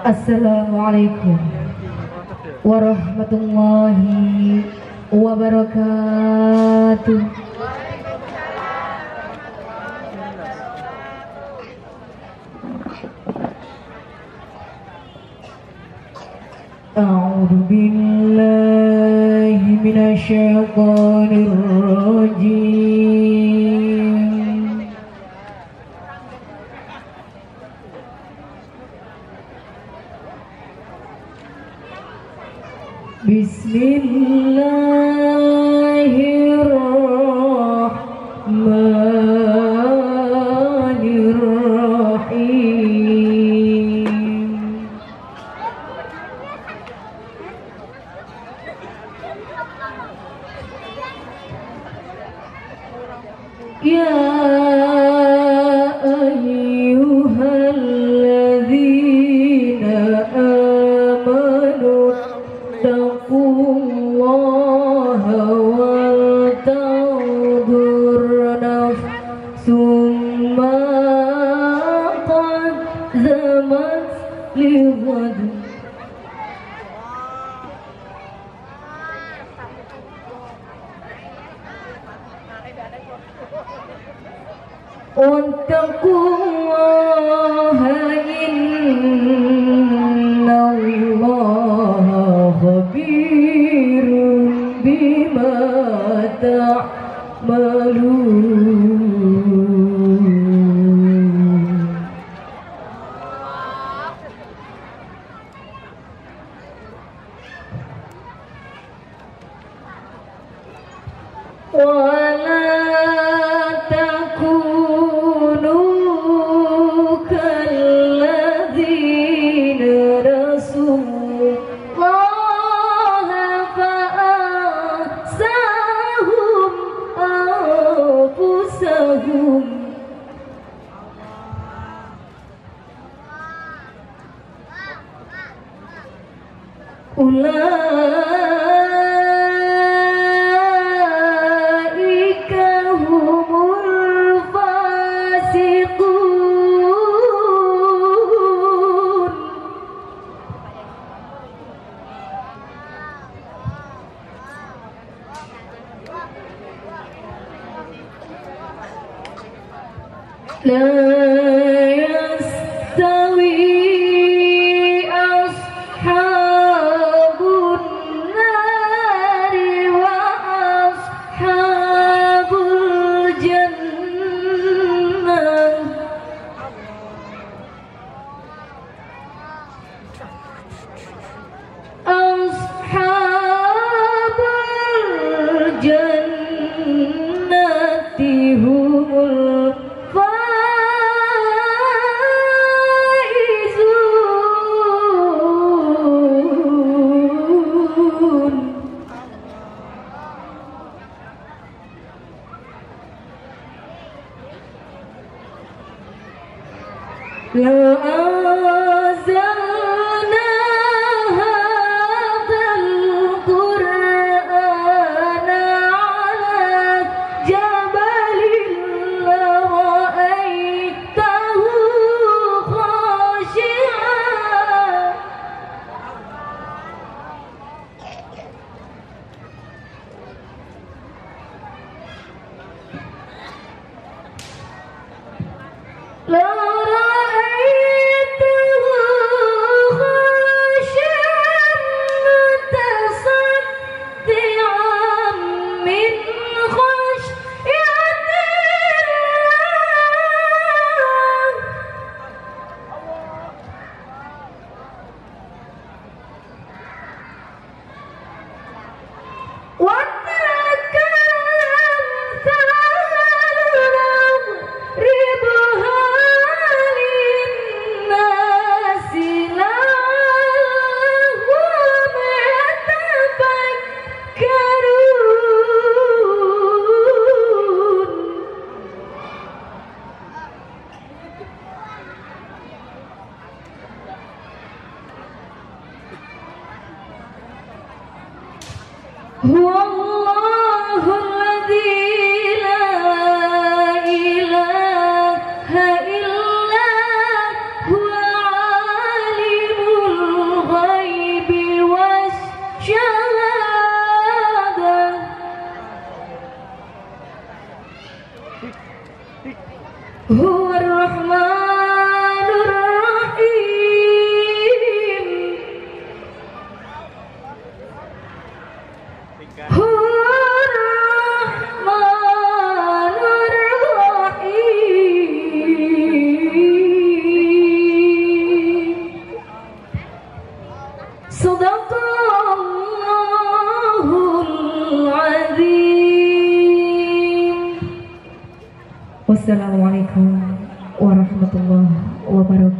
Assalamualaikum warahmatullahi wabarakatuh. A'udzu billahi minasyaitonir rajim. Bismillahirrahmanirrahim. Ya ayyuhalladzina amanu taqullaha wal tanzur nafsum ma qaddamat lighad. Wattaqullaha innallaha khabirun bima ta'malun. Wala takunu kalladzina rasullaha fa'asahum anfusahum. Ulaika humul fasiqun. La yastawi ashabun nari wa ashabul jannah. Ashabul jannati humul faizun. La anzalna hadzal qur'ana ala jabalin lara'aitahu khashi'an. La ra'aitahu Rahmanur Rahim. Sadaqallahul Azim. Wassalamualaikum warahmatullahi wabarakatuh.